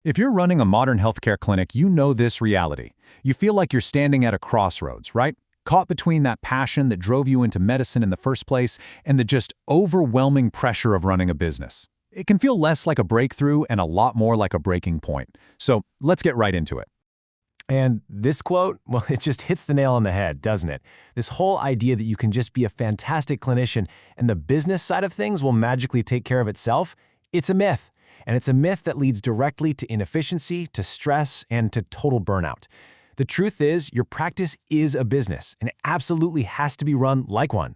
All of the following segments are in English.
If you're running a modern healthcare clinic, you know this reality. You feel like you're standing at a crossroads, right? Caught between that passion that drove you into medicine in the first place and the just overwhelming pressure of running a business. It can feel less like a breakthrough and a lot more like a breaking point. So let's get right into it. And this quote, well, it just hits the nail on the head, doesn't it? This whole idea that you can just be a fantastic clinician and the business side of things will magically take care of itself, it's a myth. And it's a myth that leads directly to inefficiency, to stress, and to total burnout. The truth is, your practice is a business, and it absolutely has to be run like one.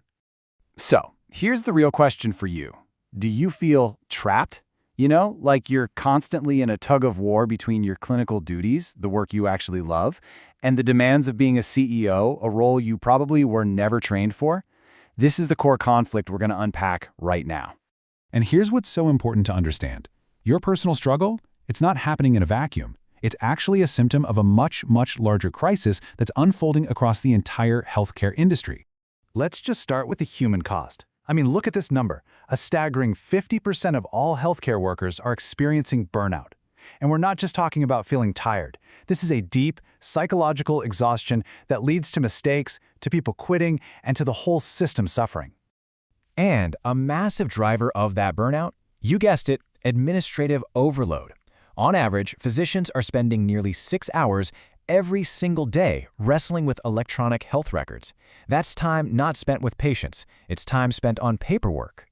So, here's the real question for you. Do you feel trapped? You know, like you're constantly in a tug of war between your clinical duties, the work you actually love, and the demands of being a CEO, a role you probably were never trained for? This is the core conflict we're going to unpack right now. And here's what's so important to understand. Your personal struggle, it's not happening in a vacuum. It's actually a symptom of a much, much larger crisis that's unfolding across the entire healthcare industry. Let's just start with the human cost. I mean, look at this number. A staggering 50% of all healthcare workers are experiencing burnout. And we're not just talking about feeling tired. This is a deep, psychological exhaustion that leads to mistakes, to people quitting, and to the whole system suffering. And a massive driver of that burnout, you guessed it, administrative overload. On average, physicians are spending nearly 6 hours every single day wrestling with electronic health records. That's time not spent with patients. It's time spent on paperwork.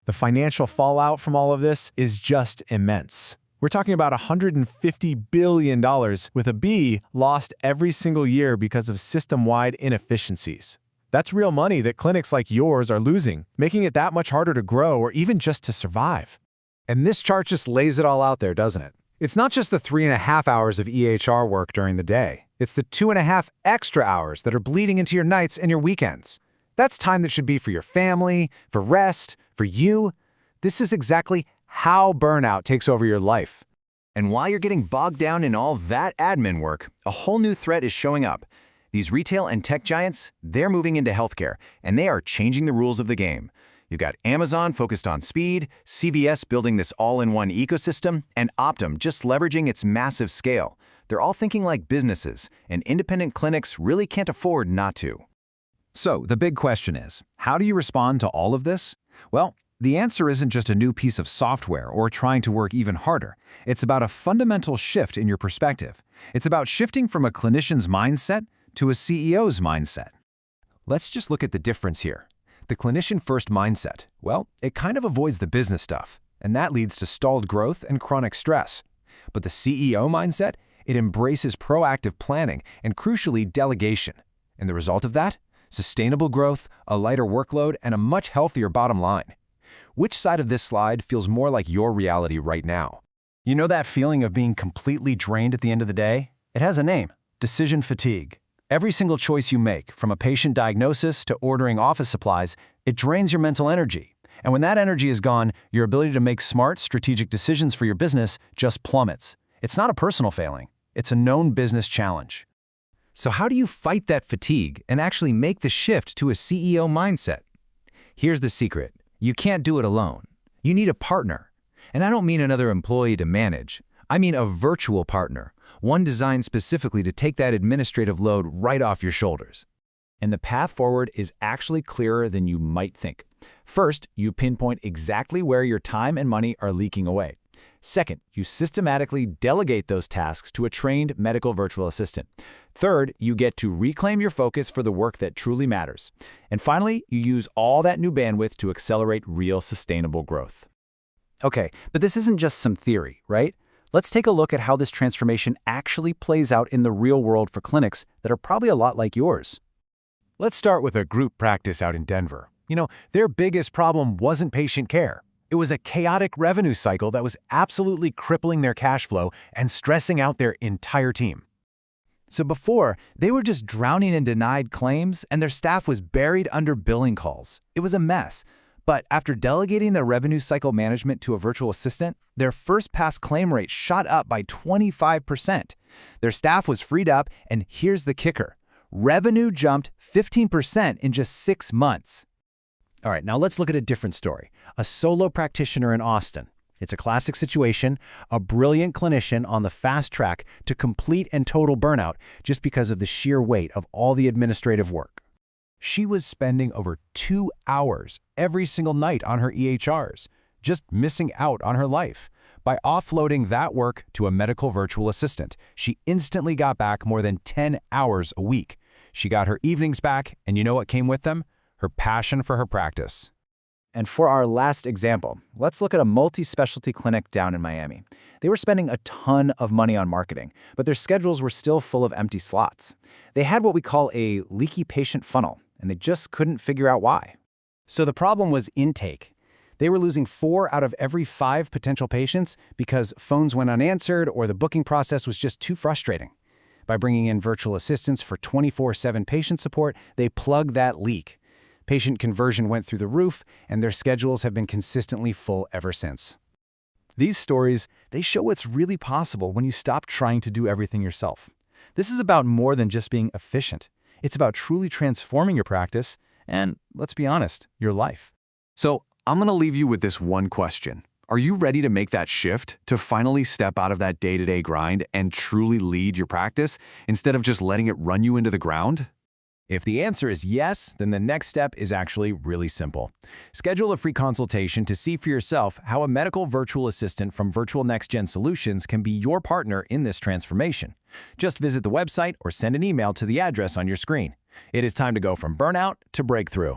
The financial fallout from all of this is just immense. We're talking about $150 billion with a B lost every single year because of system-wide inefficiencies. That's real money that clinics like yours are losing, making it that much harder to grow or even just to survive. And this chart just lays it all out there, doesn't it? It's not just the 3.5 hours of EHR work during the day. It's the 2.5 extra hours that are bleeding into your nights and your weekends. That's time that should be for your family, for rest, for you. This is exactly how burnout takes over your life. And while you're getting bogged down in all that admin work, a whole new threat is showing up. These retail and tech giants, they're moving into healthcare, and they are changing the rules of the game. You've got Amazon focused on speed, CVS building this all-in-one ecosystem, and Optum just leveraging its massive scale. They're all thinking like businesses, and independent clinics really can't afford not to. So the big question is, how do you respond to all of this? Well, the answer isn't just a new piece of software or trying to work even harder. It's about a fundamental shift in your perspective. It's about shifting from a clinician's mindset to a CEO's mindset. Let's just look at the difference here. The clinician-first mindset, well, it kind of avoids the business stuff, and that leads to stalled growth and chronic stress. But the CEO mindset, it embraces proactive planning and, crucially, delegation. And the result of that? Sustainable growth, a lighter workload, and a much healthier bottom line. Which side of this slide feels more like your reality right now? You know that feeling of being completely drained at the end of the day? It has a name: decision fatigue. Every single choice you make, from a patient diagnosis to ordering office supplies, it drains your mental energy. And when that energy is gone, your ability to make smart, strategic decisions for your business just plummets. It's not a personal failing. It's a known business challenge. So how do you fight that fatigue and actually make the shift to a CEO mindset? Here's the secret. You can't do it alone. You need a partner. And I don't mean another employee to manage. I mean a virtual partner, one designed specifically to take that administrative load right off your shoulders. And the path forward is actually clearer than you might think. First, you pinpoint exactly where your time and money are leaking away. Second, you systematically delegate those tasks to a trained medical virtual assistant. Third, you get to reclaim your focus for the work that truly matters. And finally, you use all that new bandwidth to accelerate real sustainable growth. Okay, but this isn't just some theory, right? Let's take a look at how this transformation actually plays out in the real world for clinics that are probably a lot like yours. Let's start with a group practice out in Denver. You know, their biggest problem wasn't patient care. It was a chaotic revenue cycle that was absolutely crippling their cash flow and stressing out their entire team. So before, they were just drowning in denied claims and their staff was buried under billing calls. It was a mess. But after delegating their revenue cycle management to a virtual assistant, their first pass claim rate shot up by 25%. Their staff was freed up, and here's the kicker. Revenue jumped 15% in just 6 months. All right, now let's look at a different story. A solo practitioner in Austin. It's a classic situation, a brilliant clinician on the fast track to complete and total burnout just because of the sheer weight of all the administrative work. She was spending over 2 hours every single night on her EHRs, just missing out on her life. By offloading that work to a medical virtual assistant, she instantly got back more than 10 hours a week. She got her evenings back, and you know what came with them? Her passion for her practice. And for our last example, let's look at a multi-specialty clinic down in Miami. They were spending a ton of money on marketing, but their schedules were still full of empty slots. They had what we call a leaky patient funnel, and they just couldn't figure out why. So the problem was intake. They were losing 4 out of every 5 potential patients because phones went unanswered or the booking process was just too frustrating. By bringing in virtual assistants for 24/7 patient support, they plugged that leak. Patient conversion went through the roof, and their schedules have been consistently full ever since. These stories, they show what's really possible when you stop trying to do everything yourself. This is about more than just being efficient. It's about truly transforming your practice and, let's be honest, your life. So, I'm going to leave you with this one question. Are you ready to make that shift, to finally step out of that day-to-day grind and truly lead your practice instead of just letting it run you into the ground? If the answer is yes, then the next step is actually really simple. Schedule a free consultation to see for yourself how a medical virtual assistant from Virtual Nexgen Solutions can be your partner in this transformation. Just visit the website or send an email to the address on your screen. It is time to go from burnout to breakthrough.